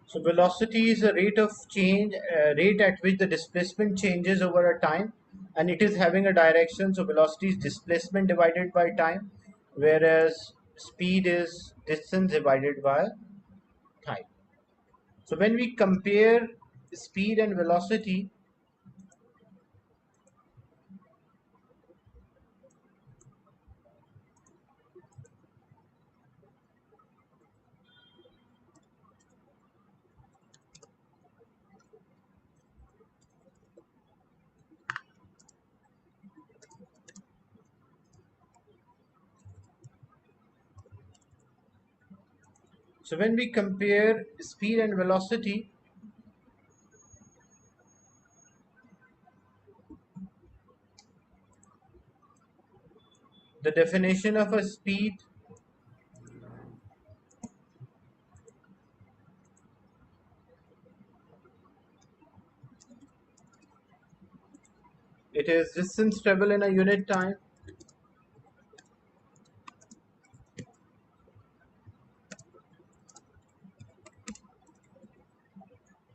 So velocity is a rate of change, rate at which the displacement changes over a time, and it is having a direction. So velocity is displacement divided by time, whereas speed is distance divided by time. So when we compare speed and velocity, speed and velocity, the definition of a speed, it is distance traveled in a unit time.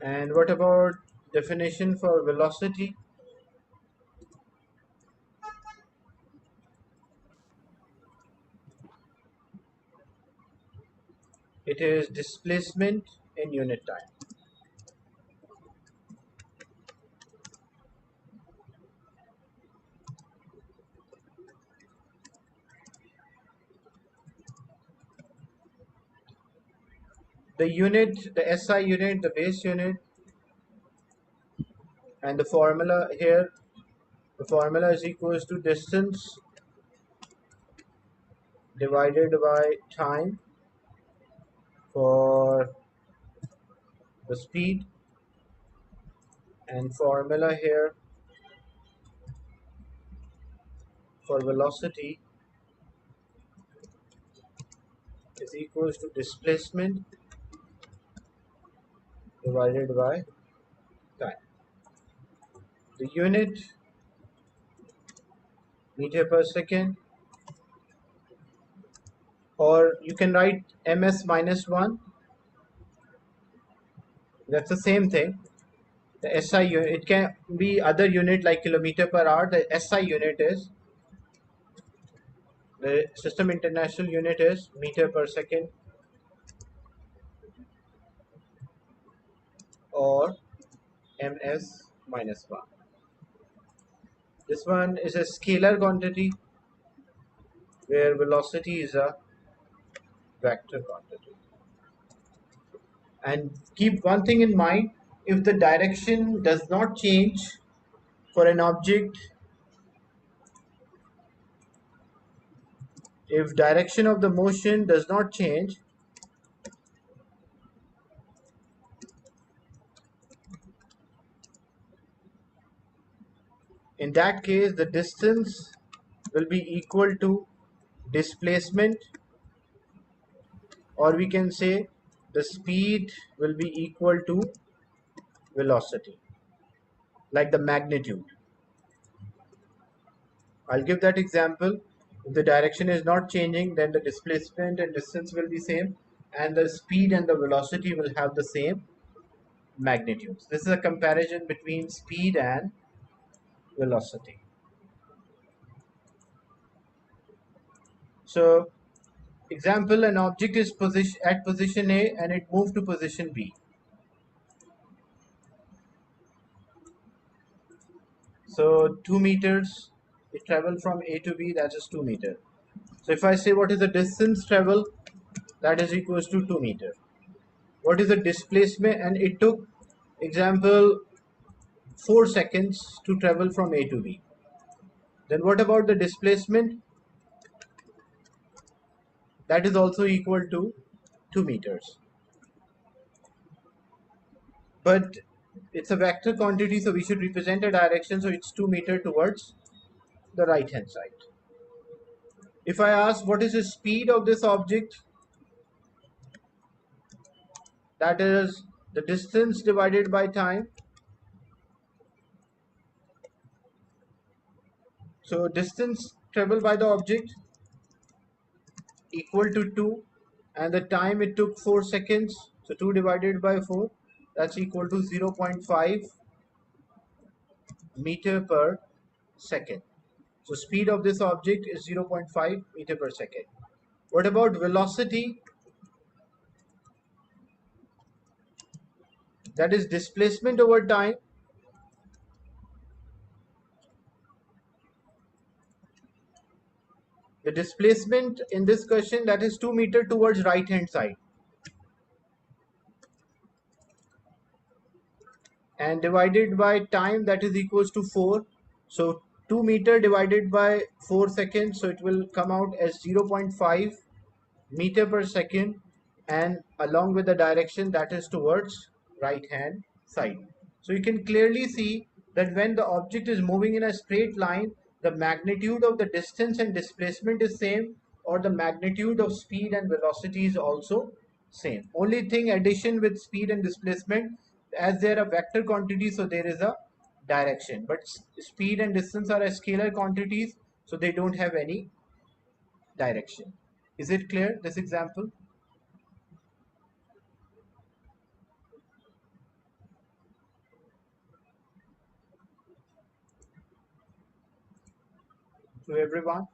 And what about definition for velocity? It is displacement in unit time. The unit, the SI unit, the base unit, and the formula here, the formula is equals to distance divided by time for the speed, and formula here for velocity is equals to displacement divided by time. The unit, meter per second, or you can write ms minus 1. That's the same thing. The SI unit, it can be other unit like kilometer per hour. The SI unit is, the system international unit is meter per second, or ms minus 1. This one is a scalar quantity, where velocity is a vector quantity. And keep one thing in mind, if the direction does not change for an object, if direction of the motion does not change, in that case the distance will be equal to displacement, or we can say the speed will be equal to velocity, like the magnitude. I'll give that example. If the direction is not changing, then the displacement and distance will be same, and the speed and the velocity will have the same magnitudes. This is a comparison between speed and velocity. So, example, an object is at position A and it moved to position B. So 2 meters, it traveled from A to B, that is 2 meters. So if I say what is the distance travel, that is equals to 2 meters. What is the displacement? And it took, example, 4 seconds to travel from A to B. Then what about the displacement? That is also equal to 2 meters. But it's a vector quantity, so we should represent a direction, so it's 2 meters towards the right hand side. If I ask what is the speed of this object, that is the distance divided by time. So distance traveled by the object equal to 2, and the time it took 4 seconds. So 2 divided by 4, that's equal to 0.5 meter per second. So speed of this object is 0.5 meter per second. What about velocity? That is displacement over time. The displacement in this question, that is 2 meter towards right hand side, and divided by time, that is equals to 4. So 2 meter divided by 4 seconds, so it will come out as 0.5 meter per second, and along with the direction, that is towards right hand side. So you can clearly see that when the object is moving in a straight line, the magnitude of the distance and displacement is same, or the magnitude of speed and velocity is also same. Only thing addition with speed and displacement, as they are a vector quantity, so there is a direction, but speed and distance are a scalar quantities, so they don't have any direction. Is it clear, this example? To everyone?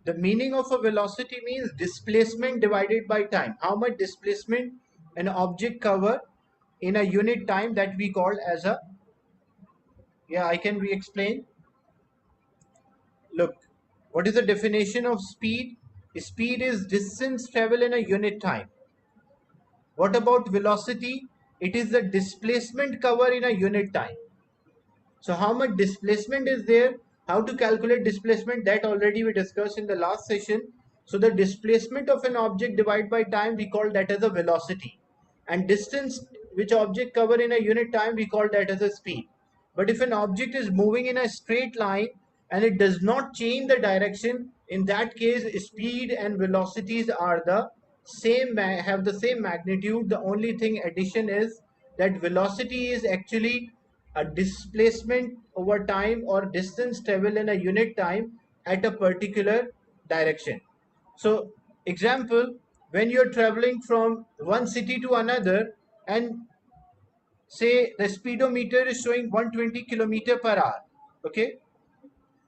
The meaning of a velocity means displacement divided by time. How much displacement an object cover in a unit time, that we call as a, yeah, I can re-explain. Look, what is the definition of speed? Speed is distance travel in a unit time. What about velocity? It is the displacement cover in a unit time. So how much displacement is there? How to calculate displacement? That already we discussed in the last session. So the displacement of an object divided by time, we call that as a velocity. And distance which object cover in a unit time, we call that as a speed. But if an object is moving in a straight line and it does not change the direction, in that case speed and velocities are the same, have the same magnitude. The only thing addition is that velocity is actually a displacement over time or distance travel in a unit time at a particular direction. So example, when you're traveling from one city to another, and say the speedometer is showing 120 kilometer per hour, okay,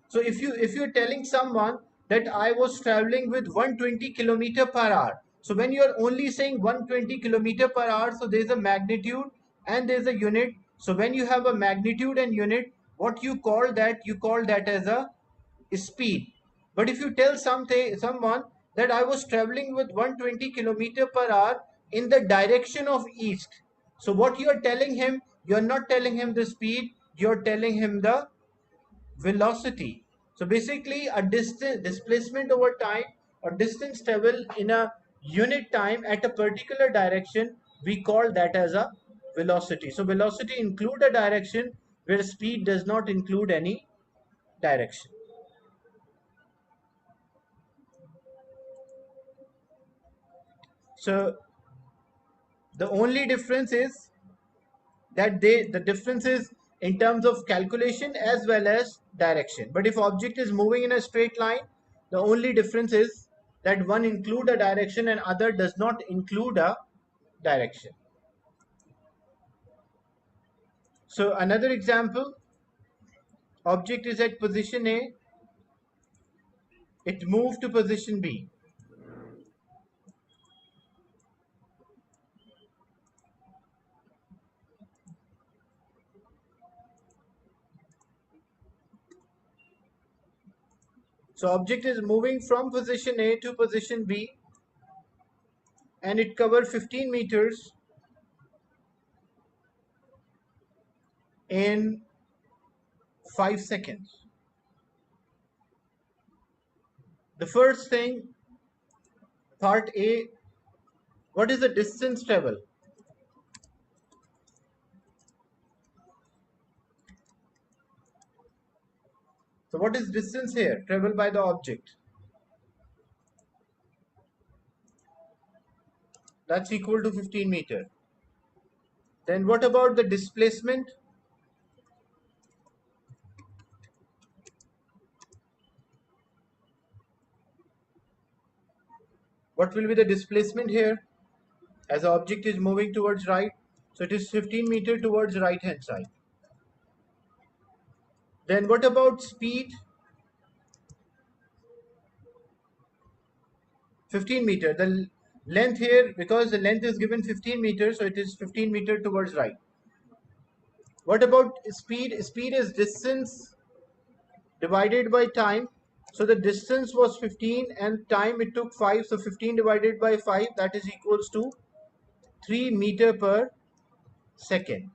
so if you're telling someone that I was traveling with 120 kilometer per hour, so when you are only saying 120 kilometer per hour, so there is a magnitude and there is a unit. So when you have a magnitude and unit, what you call that? You call that as a speed. But if you tell someone that I was traveling with 120 kilometer per hour in the direction of east, so what you are telling him? You are not telling him the speed. You are telling him the velocity. So basically a distance displacement over time or distance travel in a unit time at a particular direction, we call that as a velocity. So velocity include a direction where speed does not include any direction. So the only difference is that the difference is in terms of calculation as well as direction. But if object is moving in a straight line, the only difference is that one include a direction and other does not include a direction. So another example, object is at position A, it moved to position B. So object is moving from position A to position B, and it covered 15 meters in 5 seconds. The first thing, part A, what is the distance travel? So what is distance here? Travel by the object. That's equal to 15 meter. Then what about the displacement? What will be the displacement here? As the object is moving towards right, so it is 15 meter towards right hand side. Then what about speed? 15 meter. The length here, because the length is given 15 meters, so it is 15 meter towards right. What about speed? Speed is distance divided by time. So the distance was 15 and time it took 5. So 15 divided by 5, that is equals to 3 meter per second.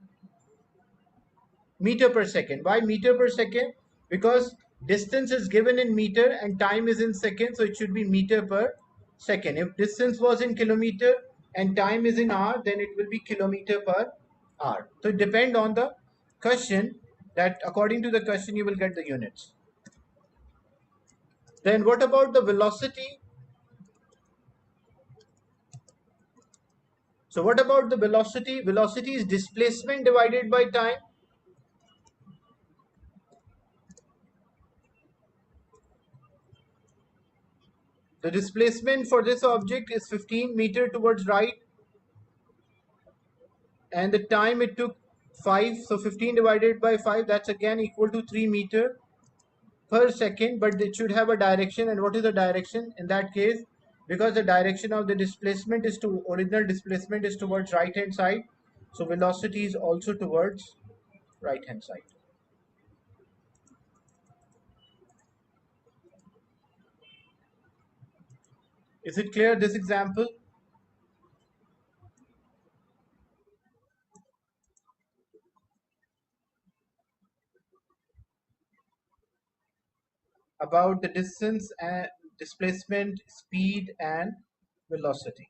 Meter per second. Why meter per second? Because distance is given in meter and time is in second, so it should be meter per second. If distance was in kilometer and time is in hour, then it will be kilometer per hour. So it depends on the question, that according to the question you will get the units. Then what about the velocity? So what about the velocity? Velocity is displacement divided by time. The displacement for this object is 15 meter towards right, and the time it took 5. So 15 divided by 5, that's again equal to 3 meter per second, but it should have a direction. And what is the direction in that case? Because the direction of the displacement is to original displacement is towards right hand side, so velocity is also towards right hand side. Is it clear, this example? About the distance and displacement, speed and velocity.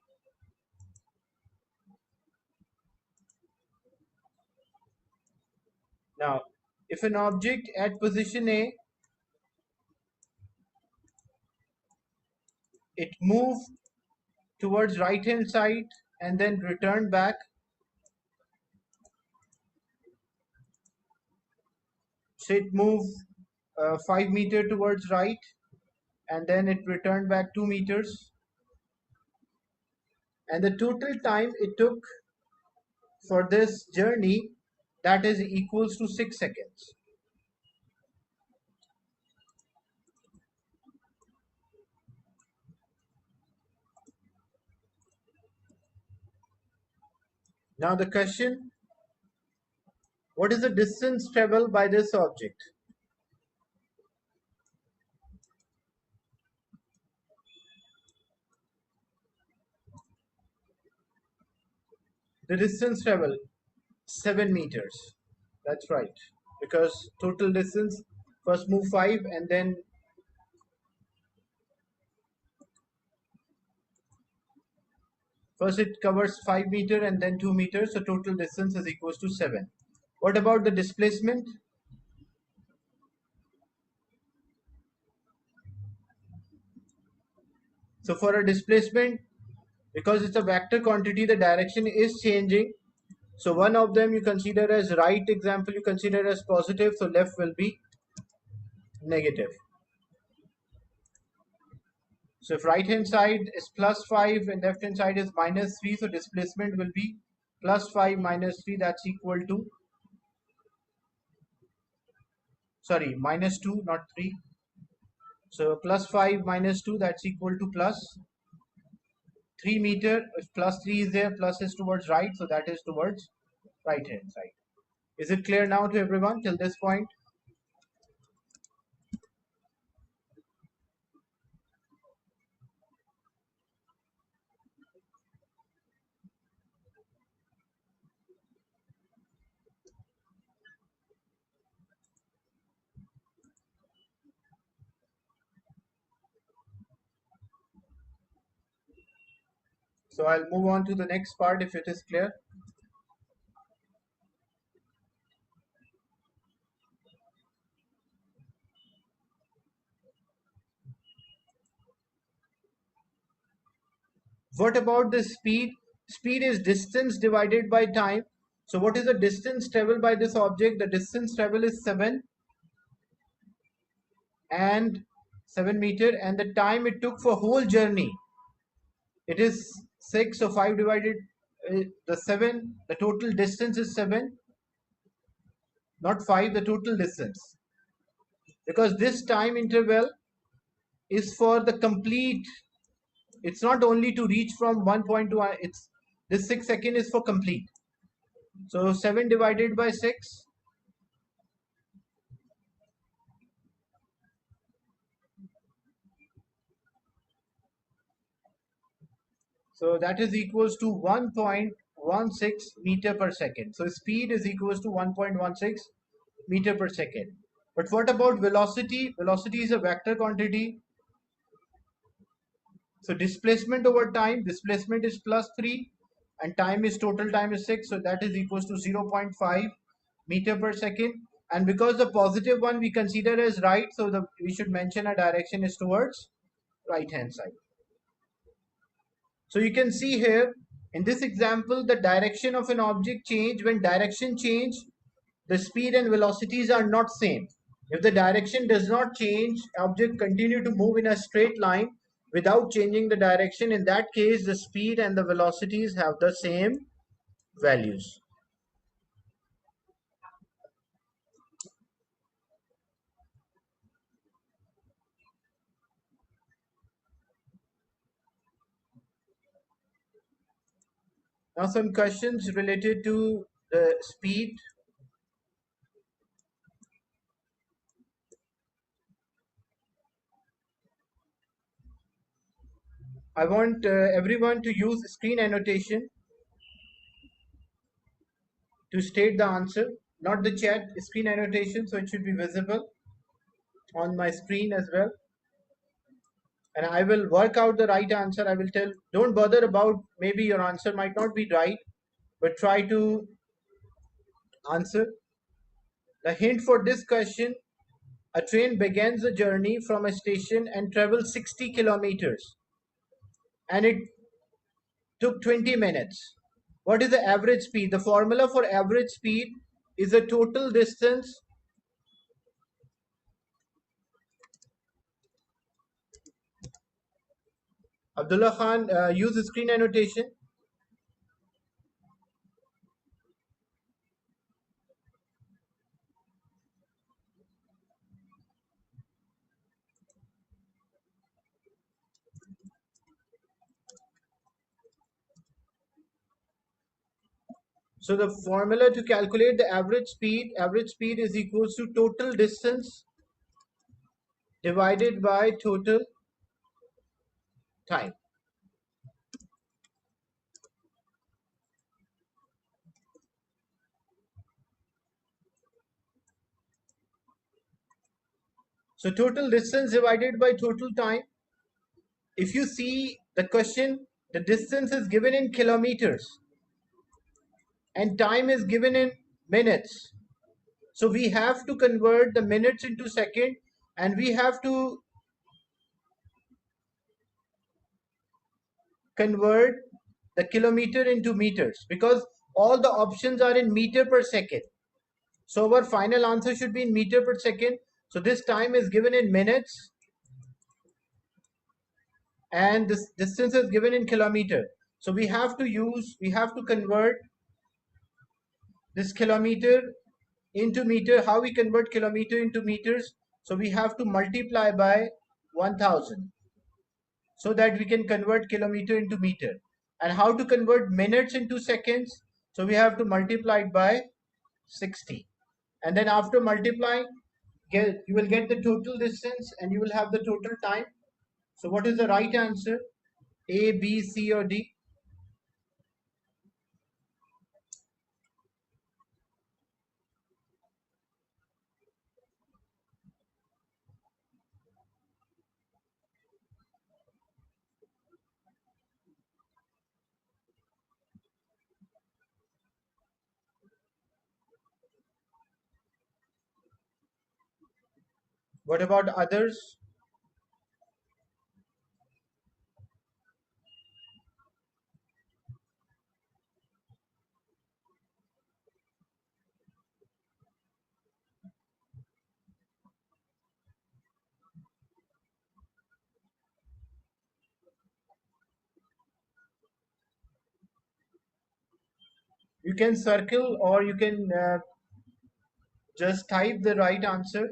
Now, if an object at position A, it moved towards right hand side and then returned back, so it moved 5 meter towards right and then it returned back 2 meters, and the total time it took for this journey, that is equals to 6 seconds. Now the question, what is the distance traveled by this object? The distance traveled 7 meters. That's right, because total distance, first move 5 and then first it covers 5 meter and then 2 meters, so total distance is equals to 7. What about the displacement? So for a displacement, because it's a vector quantity, the direction is changing. So one of them you consider as right, example you consider as positive, so left will be negative. So if right hand side is plus 5 and left hand side is minus 3, so displacement will be plus 5 minus 3, that's equal to, sorry, minus 2 not 3. So plus 5 minus 2, that's equal to plus 3 meter. If plus 3 is there, plus is towards right, so that is towards right hand side. Is it clear now to everyone till this point? So I'll move on to the next part if it is clear. What about the speed? Speed is distance divided by time. So what is the distance traveled by this object? The distance traveled is 7 and 7 meter, and the time it took for whole journey, it is 6. So 5 divided the 7, the total distance is 7, not 5, the total distance, because this time interval is for the complete. It's not only to reach from one point to it's this 6 second is for complete. So 7 divided by 6, so that is equals to 1.16 meter per second. So speed is equals to 1.16 meter per second. But what about velocity? Velocity is a vector quantity. So displacement over time, displacement is plus 3 and time is total time is 6. So that is equals to 0.5 meter per second. And because the positive one we consider as right, so we should mention a direction is towards right hand side. So you can see here in this example, the direction of an object change. When direction change, the speed and velocities are not same. If the direction does not change, object continue to move in a straight line without changing the direction. In that case, the speed and the velocities have the same values. Now some questions related to the speed. I want everyone to use screen annotation to state the answer, not the chat, screen annotation, so it should be visible on my screen as well. And I will work out the right answer. I will tell, don't bother about maybe your answer might not be right, but try to answer. The hint for this question, a train begins a journey from a station and travels 60 kilometers and it took 20 minutes. What is the average speed? The formula for average speed is the total distance. Abdullah Khan, use the screen annotation. So the formula to calculate the average speed is equals to total distance divided by total time. So total distance divided by total time. If you see the question, the distance is given in kilometers and time is given in minutes. So we have to convert the minutes into second, and we have to convert the kilometer into meters because all the options are in meter per second. So our final answer should be in meter per second. So this time is given in minutes and this distance is given in kilometer. So we have to convert this kilometer into meter. How we convert kilometer into meters? So we have to multiply by 1000 so that we can convert kilometer into meter. And how to convert minutes into seconds? So we have to multiply it by 60. And then after multiplying, you will get the total distance and you will have the total time. So what is the right answer? A, B, C or D? What about others? You can circle or you can just type the right answer.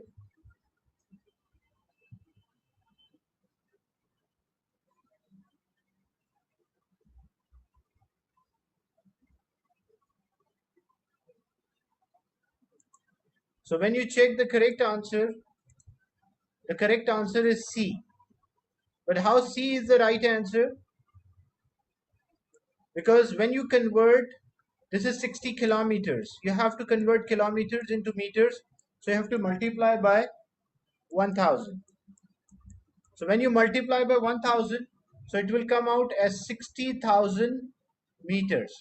So when you check the correct answer is C. But how C is the right answer? Because when you convert, this is 60 kilometers. You have to convert kilometers into meters. So you have to multiply by 1000. So when you multiply by 1000, so it will come out as 60,000 meters.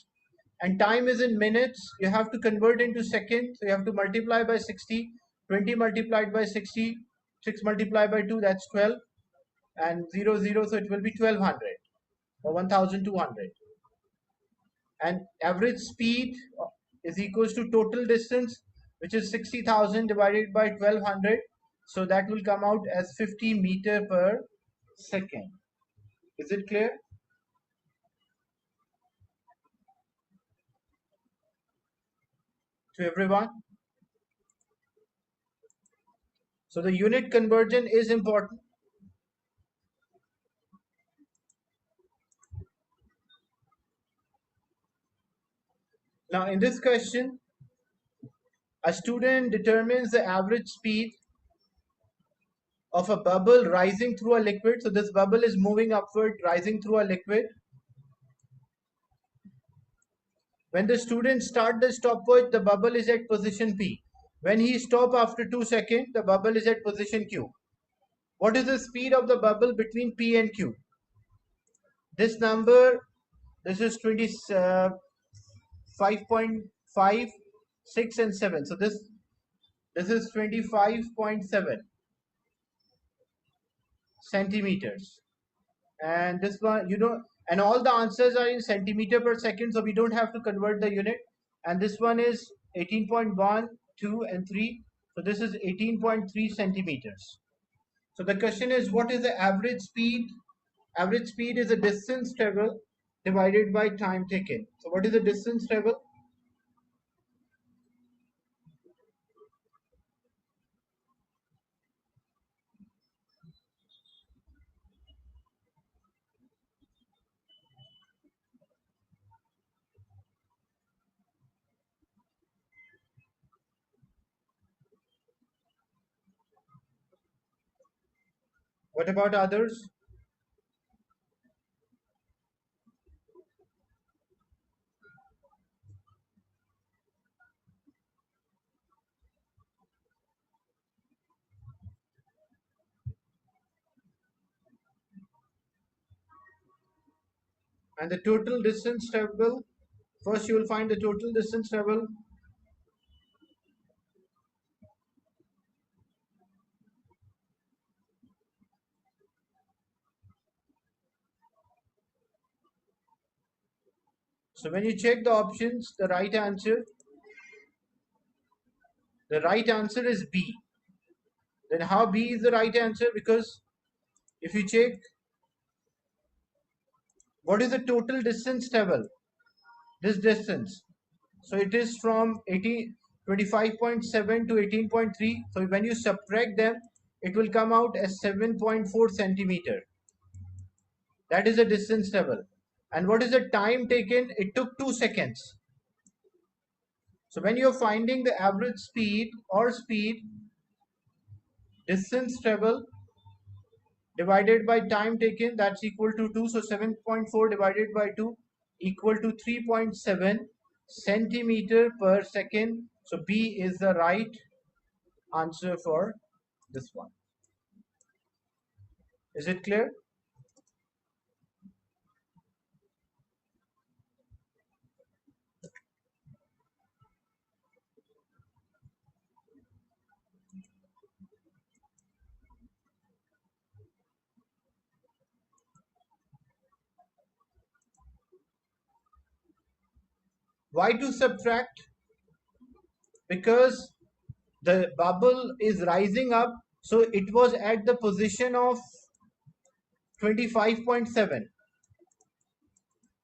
And time is in minutes. You have to convert into seconds. So you have to multiply by 60. 20 multiplied by 60. 6 multiplied by 2, that's 12. And 0, 0, so it will be 1200 or 1200. And average speed is equals to total distance, which is 60,000 divided by 1200. So that will come out as 50 meter per second. Is it clear to everyone? So the unit conversion is important. Now in this question, a student determines the average speed of a bubble rising through a liquid. So this bubble is moving upward, rising through a liquid. When the student start the stopwatch, the bubble is at position P. When he stop after 2 seconds, the bubble is at position Q. What is the speed of the bubble between P and Q? This number, this is 5.5, 6 and 7. So this is 25.7 centimeters. And this one, you don't, and all the answers are in centimeter per second, so we don't have to convert the unit. And this one is 18.1, 2 and 3. So this is 18.3 centimeters. So the question is, what is the average speed? Average speed is the distance traveled divided by time taken. So what is the distance traveled? What about others? And the total distance traveled. First you will find the total distance traveled. So when you check the options, the right answer is B. Then how B is the right answer? Because if you check what is the total distance traveled, this distance. So it is from 25.7 to 18.3. So when you subtract them, it will come out as 7.4 centimeter. That is the distance traveled. And what is the time taken? It took 2 seconds. So when you're finding the average speed or speed, distance travel divided by time taken, that's equal to 2. So 7.4 divided by 2 equal to 3.7 centimeter per second. So B is the right answer for this one. Is it clear? Why to subtract? Because the bubble is rising up, so it was at the position of 25.7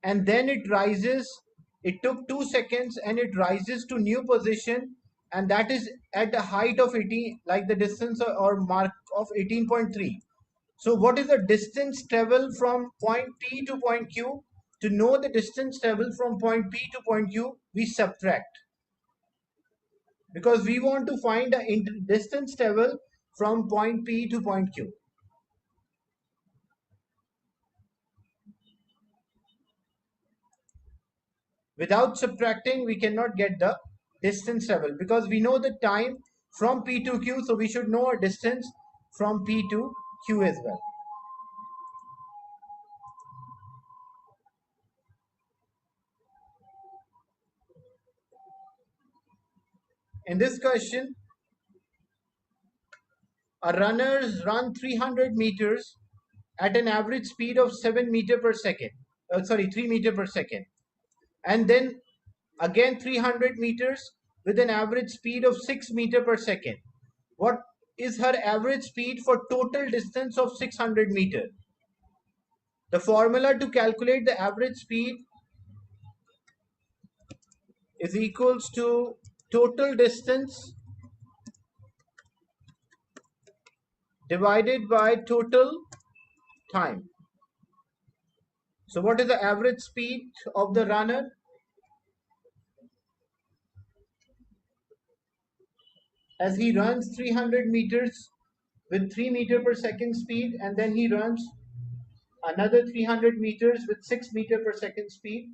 and then it rises It took 2 seconds and it rises to new position, and that is at the height of 18, like the distance or mark of 18.3. So what is the distance travel from point P to point Q? To know the distance travel from point P to point Q, we subtract, because we want to find the distance travel from point P to point Q. Without subtracting, we cannot get the distance travel, because we know the time from P to Q, so we should know a distance from P to Q as well. In this question, a runners run 300 meters at an average speed of 7 meter per second. 3 meter per second. And then again 300 meters with an average speed of 6 meter per second. What is her average speed for total distance of 600 meter? The formula to calculate the average speed is equals to total distance divided by total time. So what is the average speed of the runner? As he runs 300 meters with 3 meter per second speed, and then he runs another 300 meters with 6 meter per second speed.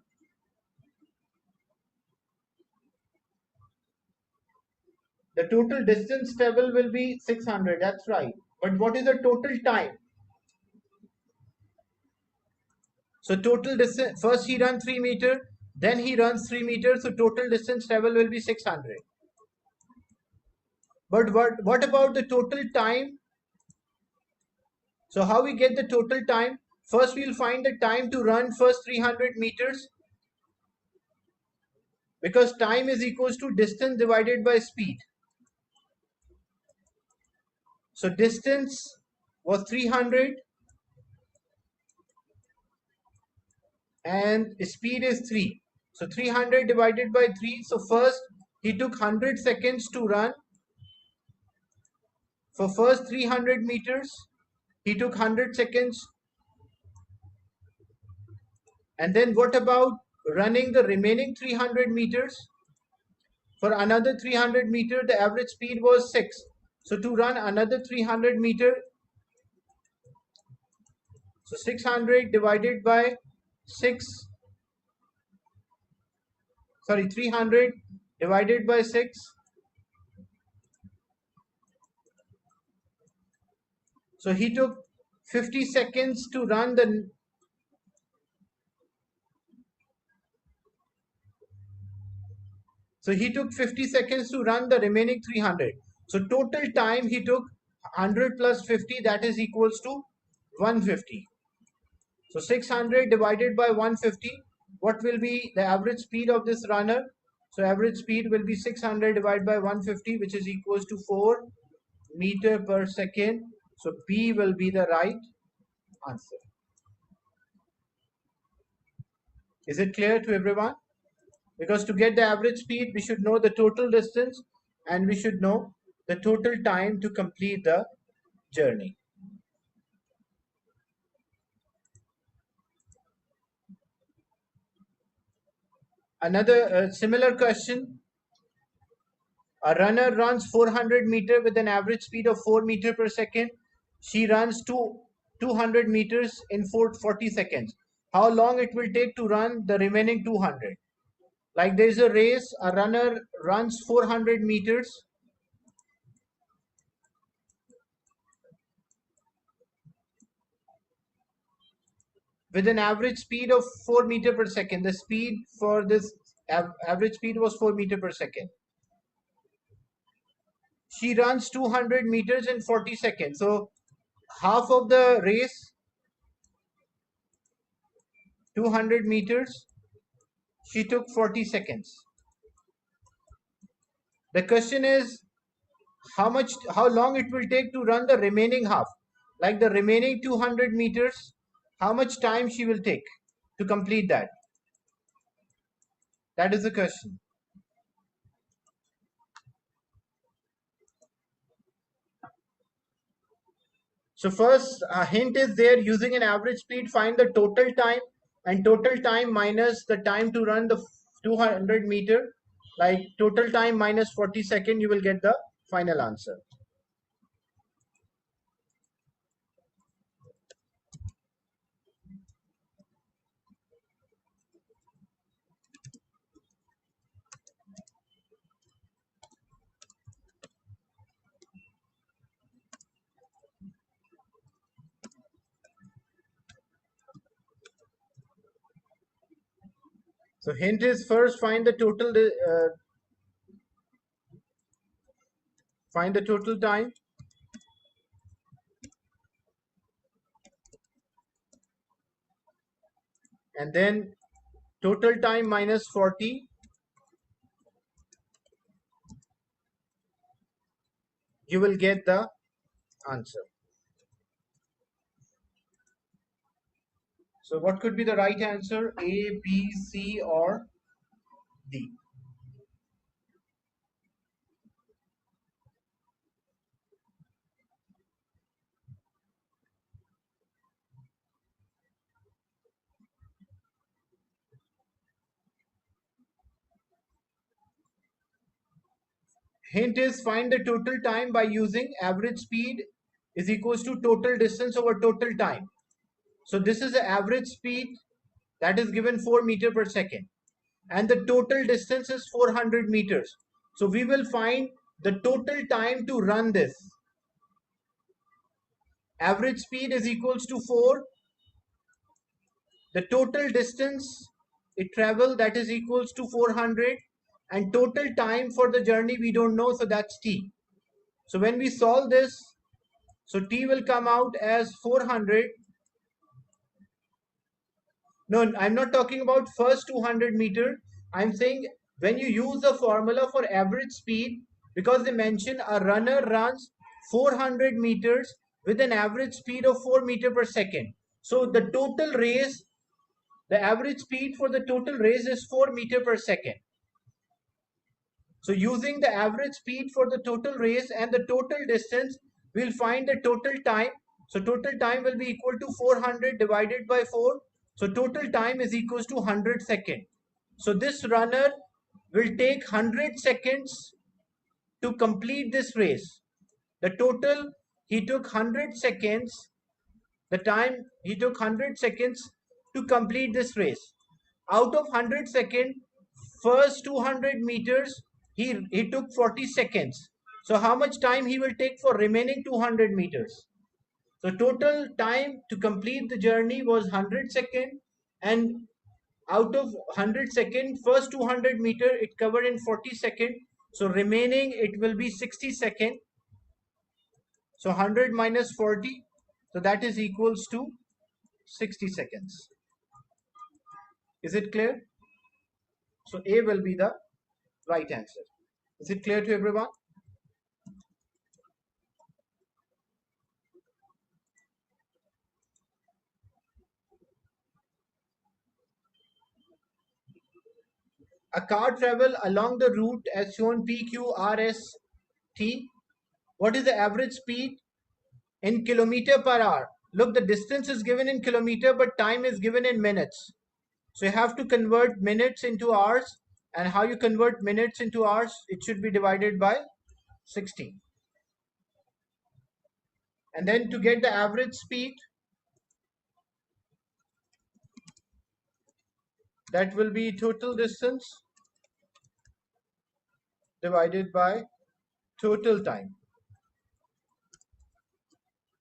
The total distance travel will be 600, that's right. But what is the total time? So total distance, first he runs 3 meter, then he runs 3 meters, so total distance travel will be 600. But what about the total time? So how we get the total time? First we'll find the time to run first 300 meters, because time is equals to distance divided by speed. So distance was 300 and speed is 3. So 300 divided by 3. So first he took 100 seconds to run. For first 300 meters, he took 100 seconds. And then what about running the remaining 300 meters? For another 300 meter, the average speed was 6. So to run another 300 meter, so 600 divided by 6, 300 divided by 6. So he took 50 seconds to run the So he took 50 seconds to run the remaining 300. So total time he took 100 plus 50, that is equals to 150. So 600 divided by 150, what will be the average speed of this runner? So average speed will be 600 divided by 150, which is equals to 4 meter per second. So B will be the right answer. Is it clear to everyone? Because to get the average speed, we should know the total distance and we should know the total time to complete the journey. Another similar question. A runner runs 400 meter with an average speed of 4 meter per second. She runs 200 meters in 40 seconds. How long it will take to run the remaining 200? Like there is a race, a runner runs 400 meters with an average speed of 4 meter per second. The speed for this average speed was 4 meter per second. She runs 200 meters in 40 seconds. So half of the race, 200 meters, she took 40 seconds. The question is how long it will take to run the remaining half. Like the remaining 200 meters, how much time she will take to complete that? That is the question. So first hint is there, using an average speed, find the total time, and total time minus the time to run the 200-meter, like total time minus 40 seconds, you will get the final answer. So hint is first find the total time, and then total time minus 40, you will get the answer. So what could be the right answer? A, B, C, or D? Hint is find the total time by using average speed is equals to total distance over total time. So this is the average speed that is given 4 meter per second, and the total distance is 400 meters. So we will find the total time to run this. Average speed is equals to 4. The total distance it travel, that is equals to 400, and total time for the journey we don't know, so that's t. So when we solve this, so t will come out as 400. No, I'm not talking about first 200-meter. I'm saying when you use the formula for average speed, because they mention a runner runs 400 meters with an average speed of 4 meter per second. So the total race, the average speed for the total race is 4 meter per second. So using the average speed for the total race and the total distance, we'll find the total time. So total time will be equal to 400 divided by 4. So total time is equals to 100 seconds. So this runner will take 100 seconds to complete this race. The total, he took 100 seconds. The time he took 100 seconds to complete this race. Out of 100 seconds, first 200 meters, he took 40 seconds. So how much time he will take for remaining 200 meters? So total time to complete the journey was 100 seconds, and out of 100 seconds, first 200 meter it covered in 40 seconds. So remaining it will be 60 seconds. So 100 minus 40, so that is equals to 60 seconds. Is it clear? So A will be the right answer. Is it clear to everyone? A car travel along the route as shown PQRST. What is the average speed in kilometer per hour? Look, the distance is given in kilometer, but time is given in minutes. So you have to convert minutes into hours. And how you convert minutes into hours? It should be divided by 60. And then to get the average speed, that will be total distance divided by total time.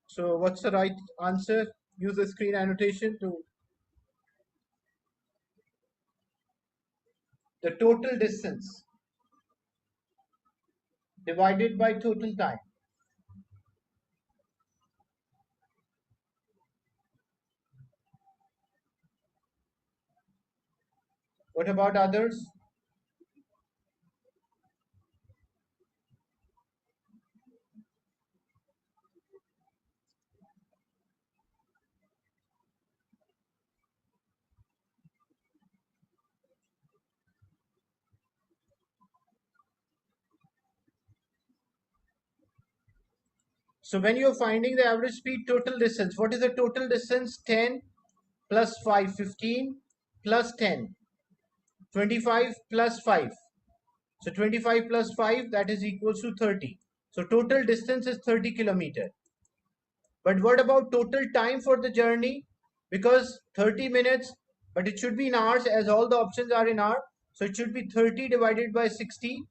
So what's the right answer? Use the screen annotation to the total distance divided by total time. What about others? So when you're finding the average speed, total distance, what is the total distance? 10 plus 5, 15 plus 10, 25 plus 5. So 25 plus 5, that is equals to 30. So total distance is 30 kilometer. But what about total time for the journey? Because 30 minutes, but it should be in hours as all the options are in hour. So it should be 30 divided by 60.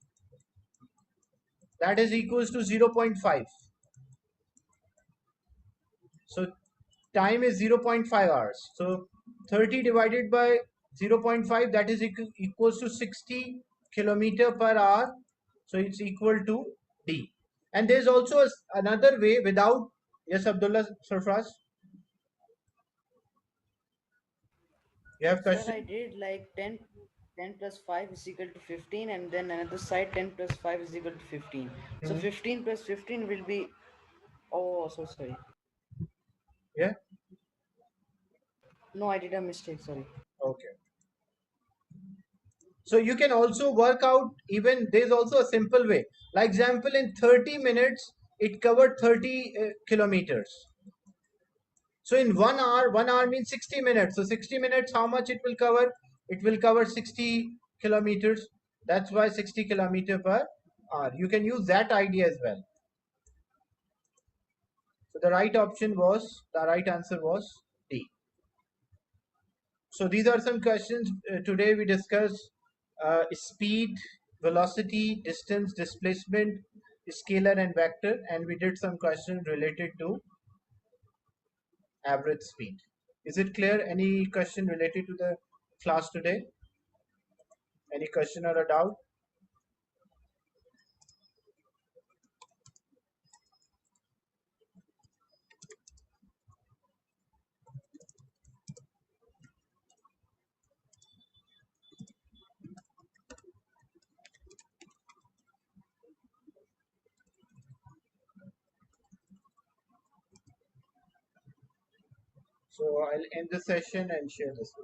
That is equals to 0.5. So time is 0.5 hours. So 30 divided by 0.5, that is equals to 60 kilometer per hour. So it's equal to D. And there's also another way without, yes, Abdullah Sarfraz, you have Sir, question? I did like 10 plus 5 is equal to 15, and then another side 10 plus 5 is equal to 15. So Hmm. 15 plus 15 will be, oh, so sorry. Yeah, No, I did a mistake, sorry. okay. So you can also work out, even there's also a simple way. Like example, in 30 minutes, it covered 30 kilometers. So in 1 hour, 1 hour means 60 minutes. So 60 minutes, how much it will cover? It will cover 60 kilometers. That's why 60 kilometer per hour. You can use that idea as well. So the right answer was D. So these are some questions. Today we discussed speed, velocity, distance, displacement, scalar and vector, and we did some questions related to average speed. Is it clear? Any question related to the class today? Any question or a doubt? So I'll end the session and share this with you.